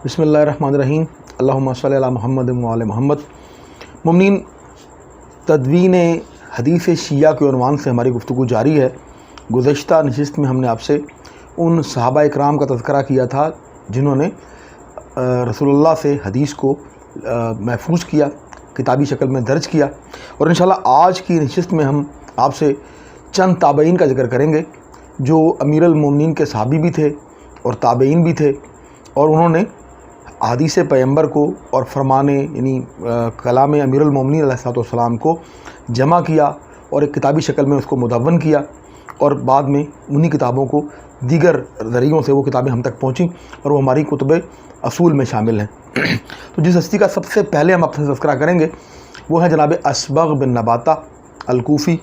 بسم اللہ الرحمن الرحیم، اللہم صلی علی محمد و علی محمد۔ مومنین، تدوین حدیث شیعہ کے عنوان سے ہماری گفتگو جاری ہے۔ گزشتہ نشست میں ہم نے آپ سے ان صحابہ اکرام کا تذکرہ کیا تھا جنہوں نے رسول اللہ سے حدیث کو محفوظ کیا، کتابی شکل میں درج کیا، اور انشاءاللہ آج کی نشست میں ہم آپ سے چند تابعین کا ذکر کریں گے جو امیر المومنین کے صحابی بھی تھے اور تابعین بھی تھے، اور انہوں نے حدیث پیغمبر کو اور فرمان یعنی کلام امیر المومنین علیہ السلام کو جمع کیا اور ایک کتابی شکل میں اس کو مدون کیا، اور بعد میں انہی کتابوں کو دیگر ذریعوں سے وہ کتابیں ہم تک پہنچیں اور وہ ہماری کتب اصول میں شامل ہیں۔ تو جس ہستی کا سب سے پہلے ہم آپ سے تذکرہ کریں گے وہ ہے جناب اصبغ بن نباتہ الکوفی۔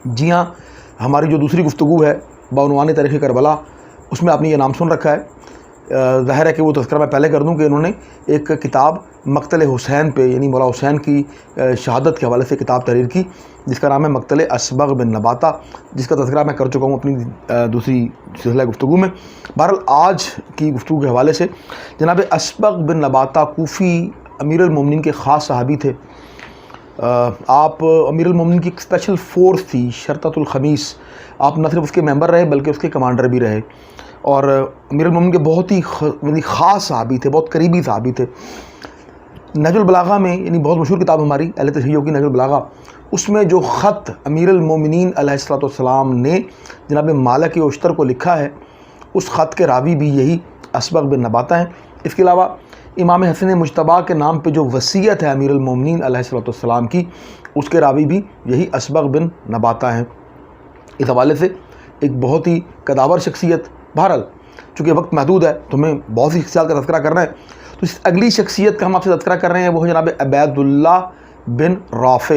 جی ہاں، ہماری جو دوسری گفتگو ہے بعنوان تاریخ کربلا، اس میں آپ نے یہ نام سن رکھا ہے۔ ظاہر ہے کہ وہ تذکرہ میں پہلے کر دوں کہ انہوں نے ایک کتاب مقتل حسین پہ، یعنی مولا حسین کی شہادت کے حوالے سے کتاب تحریر کی جس کا نام ہے مقتل اصبغ بن نباتہ، جس کا تذکرہ میں کر چکا ہوں اپنی دوسری سلسلہ گفتگو میں۔ بہرحال آج کی گفتگو کے حوالے سے جناب اصبغ بن نباتہ کوفی امیر المومنین کے خاص صحابی تھے۔ آپ امیر المومنین کی ایک اسپیشل فورس تھی، شرطۃ الخمیس۔ آپ نہ صرف اس کے ممبر رہے بلکہ اس کے کمانڈر بھی رہے، اور امیر المومنین کے بہت ہی خاص صحابی تھے، بہت قریبی صحابی تھے۔ نہج البلاغہ میں، یعنی بہت مشہور کتاب ہماری اہل تشیع کی نہج البلاغہ، اس میں جو خط امیر المومنین علیہ السلام نے جناب مالک اشتر کو لکھا ہے، اس خط کے راوی بھی یہی اصبغ بن نباتہ ہیں۔ اس کے علاوہ امام حسن مجتبیٰ کے نام پہ جو وصیت ہے امیر المومنین علیہ السلام کی، اس کے راوی بھی یہی اصبغ بن نباتہ ہیں۔ اس حوالے سے ایک بہت ہی قداور شخصیت۔ بہرحال چونکہ وقت محدود ہے تو ہمیں بہت سی شخصیات کا تذکرہ کرنا ہے، تو اس اگلی شخصیت کا ہم آپ سے تذکرہ کر رہے ہیں وہ ہے جناب عبید اللہ بن رافع۔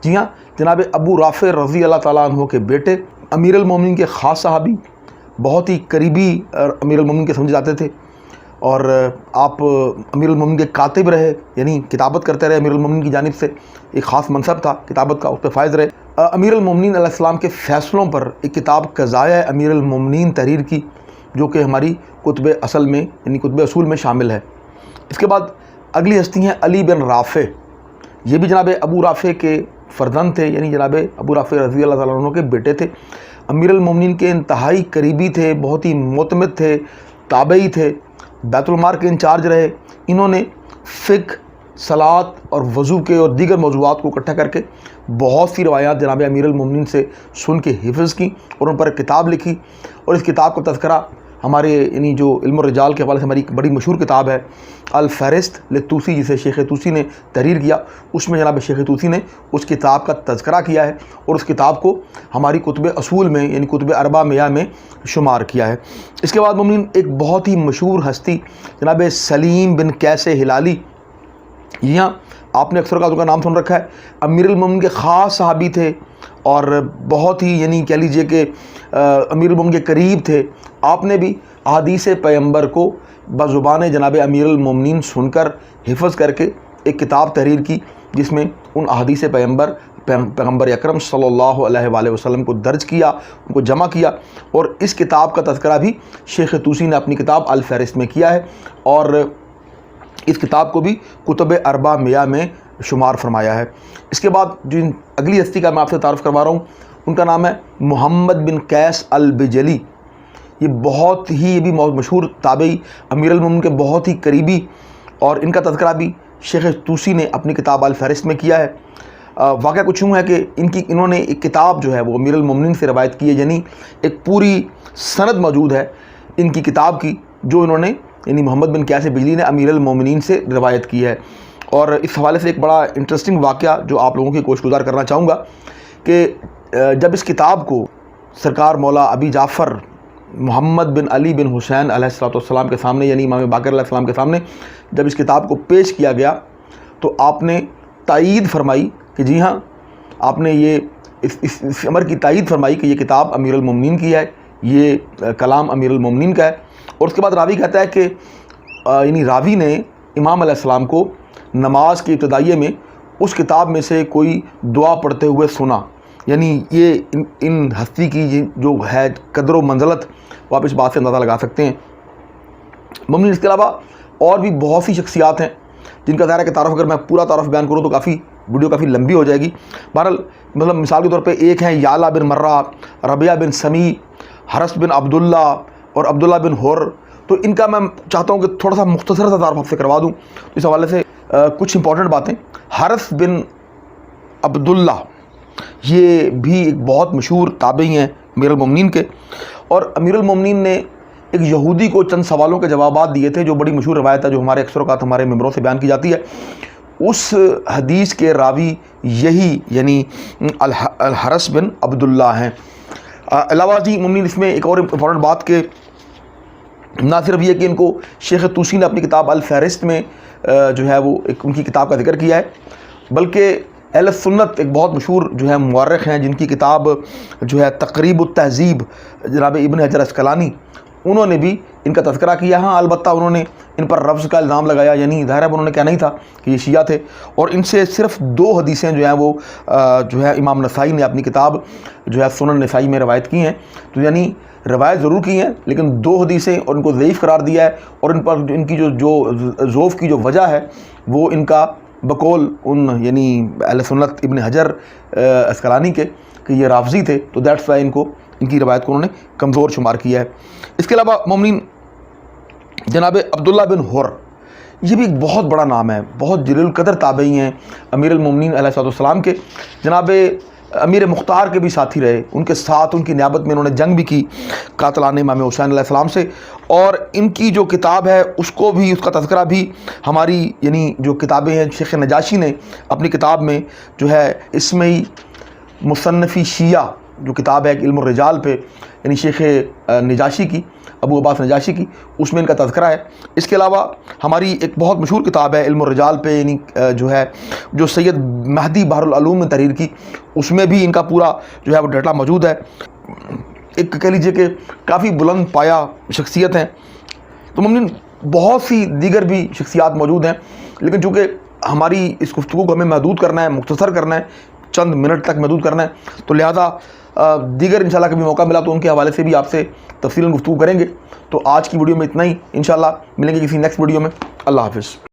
جی ہاں، جناب ابو رافع رضی اللہ تعالیٰ عنہ کے بیٹے، امیر المومنین کے خاص صحابی، بہت ہی قریبی امیر المومنین کے سمجھے جاتے تھے، اور آپ امیر المومنین کے کاتب رہے، یعنی کتابت کرتے رہے امیر المومنین کی جانب سے، ایک خاص منصب تھا کتابت کا، اس پہ فائز رہے۔ امیر المومنین علیہ السلام کے فیصلوں پر ایک کتاب قضائے امیر المومنین تحریر کی جو کہ ہماری کتب اصل میں یعنی کتب اصول میں شامل ہے۔ اس کے بعد اگلی ہستی ہیں علی بن رافع۔ یہ بھی جناب ابو رافع کے فرزند تھے، یعنی جناب ابو رافع رضی اللہ تعالیٰ عنہ کے بیٹے تھے، امیر المومنین کے انتہائی قریبی تھے، بہت ہی معتمد تھے، تابعی تھے، بیت المال کے انچارج رہے۔ انہوں نے فقہ، صلاۃ اور وضو کے اور دیگر موضوعات کو اکٹھا کر کے بہت سی روایات جناب امیر المومنین سے سن کے حفظ کی اور ان پر کتاب لکھی، اور اس کتاب کا تذکرہ ہمارے یعنی جو علم الرجال کے حوالے سے ہماری ایک بڑی مشہور کتاب ہے الفہرست للطوسی، جسے شیخ طوسی نے تحریر کیا، اس میں جناب شیخ طوسی نے اس کتاب کا تذکرہ کیا ہے اور اس کتاب کو ہماری کتب اصول میں یعنی کتب اربع میہ میں شمار کیا ہے۔ اس کے بعد مومنین ایک بہت ہی مشہور ہستی جناب سلیم بن قیس ہلالی۔ یہاں آپ نے اکثر کا نام سن رکھا ہے، امیر المومنین کے خاص صحابی تھے اور بہت ہی یعنی کہہ لیجئے کہ امیر المومنین کے قریب تھے۔ آپ نے بھی احادیث پیغمبر کو بزبان جناب امیر المومنین سن کر حفظ کر کے ایک کتاب تحریر کی جس میں ان احادیث پیغمبر اکرم صلی اللہ علیہ وآلہ وسلم کو درج کیا، ان کو جمع کیا، اور اس کتاب کا تذکرہ بھی شیخ طوسی نے اپنی کتاب الفہرست میں کیا ہے، اور اس کتاب کو بھی کتب اربع میہ میں شمار فرمایا ہے۔ اس کے بعد جو اگلی ہستی کا میں آپ سے تعارف کروا رہا ہوں ان کا نام ہے محمد بن قیس البجلی۔ یہ بھی بہت مشہور تابعی، امیر المومنین کے بہت ہی قریبی، اور ان کا تذکرہ بھی شیخ طوسی نے اپنی کتاب الفہرست میں کیا ہے۔ واقعہ کچھ یوں ہے کہ انہوں نے ایک کتاب جو ہے وہ امیر المومنین سے روایت کی ہے، یعنی ایک پوری سند موجود ہے ان کی کتاب کی جو انہوں نے یعنی محمد بن قیس بجلی نے امیر المومنین سے روایت کی ہے۔ اور اس حوالے سے ایک بڑا انٹرسٹنگ واقعہ جو آپ لوگوں کی گوش گزار کرنا چاہوں گا کہ جب اس کتاب کو سرکار مولا ابی جعفر محمد بن علی بن حسین علیہ السلام کے سامنے یعنی امام باقر علیہ السلام کے سامنے جب اس کتاب کو پیش کیا گیا تو آپ نے تائید فرمائی کہ جی ہاں، آپ نے یہ اس امر کی تائید فرمائی کہ یہ کتاب امیر المومنین کی ہے، یہ کلام امیر المومنین کا ہے۔ اور اس کے بعد راوی کہتا ہے کہ یعنی راوی نے امام علیہ السلام کو نماز کے ابتدائیے میں اس کتاب میں سے کوئی دعا پڑھتے ہوئے سنا، یعنی یہ ان ہستی کی جو ہے قدر و منزلت وہ آپ اس بات سے اندازہ لگا سکتے ہیں۔ ممنون اس کے علاوہ اور بھی بہت سی شخصیات ہیں جن کا ظاہر ہے کہ تعارف اگر میں پورا تعارف بیان کروں تو ویڈیو کافی لمبی ہو جائے گی. بہرحال مطلب مثال کے طور پہ ایک ہیں یعلا بن مرہ، ربیعہ بن سمی، حرس بن عبداللہ اور عبداللہ بن حر. تو ان کا میں چاہتا ہوں کہ تھوڑا سا مختصر سا تعارف آپ سے کروا دوں. اس حوالے سے کچھ امپورٹنٹ باتیں. حرس بن عبداللہ یہ بھی ایک بہت مشہور تابعی ہیں امیر المومنین کے، اور امیر المومنین نے ایک یہودی کو چند سوالوں کے جوابات دیے تھے، جو بڑی مشہور روایت ہے جو ہمارے اکثر اوقات ہمارے ممبروں سے بیان کی جاتی ہے. اس حدیث کے راوی یہی یعنی الحرس بن عبداللہ ہیں. علاوہ جی مومنین اس میں ایک اور امپورٹنٹ بات کہ نہ صرف یہ کہ ان کو شیخ طوسی نے اپنی کتاب الفہرست میں جو ہے وہ ایک ان کی کتاب کا ذکر کیا ہے، بلکہ اہل سنت ایک بہت مشہور جو ہے مورخ ہیں جن کی کتاب جو ہے تقریب التہذیب جناب ابن حجر اسقلانی، انہوں نے بھی ان کا تذکرہ کیا. ہاں البتہ انہوں نے ان پر رفض کا الزام لگایا، یعنی ظاہر ہے انہوں نے کہا نہیں تھا کہ یہ شیعہ تھے، اور ان سے صرف 2 حدیثیں جو ہیں وہ جو ہے امام نسائی نے اپنی کتاب جو ہے سنن نسائی میں روایت کی ہیں. تو یعنی روایت ضرور کی ہیں لیکن 2 حدیثیں، اور ان کو ضعیف قرار دیا ہے، اور ان پر ان کی جو ضعف کی جو وجہ ہے وہ ان کا بقول ان یعنی اہل سنت ابن حجر اسقلانی کے کہ یہ رافضی تھے، تو دیٹس وائی ان کی روایت کو انہوں نے کمزور شمار کیا ہے. اس کے علاوہ مومنین جناب عبداللہ بن حر یہ بھی ایک بہت بڑا نام ہے، بہت جلیل القدر تابعی ہیں امیر المومنین علیہ الصلوۃ والسلام کے. جناب امیر مختار کے بھی ساتھی رہے، ان کے ساتھ ان کی نیابت میں انہوں نے جنگ بھی کی قاتلان امام حسین علیہ السلام سے، اور ان کی جو کتاب ہے اس کو بھی اس کا تذکرہ بھی ہماری یعنی جو کتابیں ہیں شیخ نجاشی نے اپنی کتاب میں جو ہے اسمعی مصنفی شیعہ جو کتاب ہے علم الرجال پہ یعنی شیخ نجاشی کی ابو عباس نجاشی کی، اس میں ان کا تذکرہ ہے. اس کے علاوہ ہماری ایک بہت مشہور کتاب ہے علم الرجال پہ یعنی جو سید مہدی بحر العلوم نے تحریر کی، اس میں بھی ان کا پورا جو ہے وہ ڈیٹا موجود ہے. ایک کہہ لیجئے کہ کافی بلند پایہ شخصیت ہیں. تو ممکن بہت سی دیگر بھی شخصیات موجود ہیں، لیکن چونکہ ہماری اس گفتگو کو ہمیں محدود کرنا ہے، مختصر کرنا ہے، چند منٹ تک محدود کرنا ہے، تو لہذا دیگر انشاءاللہ کبھی موقع ملا تو ان کے حوالے سے بھی آپ سے تفصیلاً گفتگو کریں گے. تو آج کی ویڈیو میں اتنا ہی، انشاءاللہ ملیں گے کسی نیکسٹ ویڈیو میں. اللہ حافظ.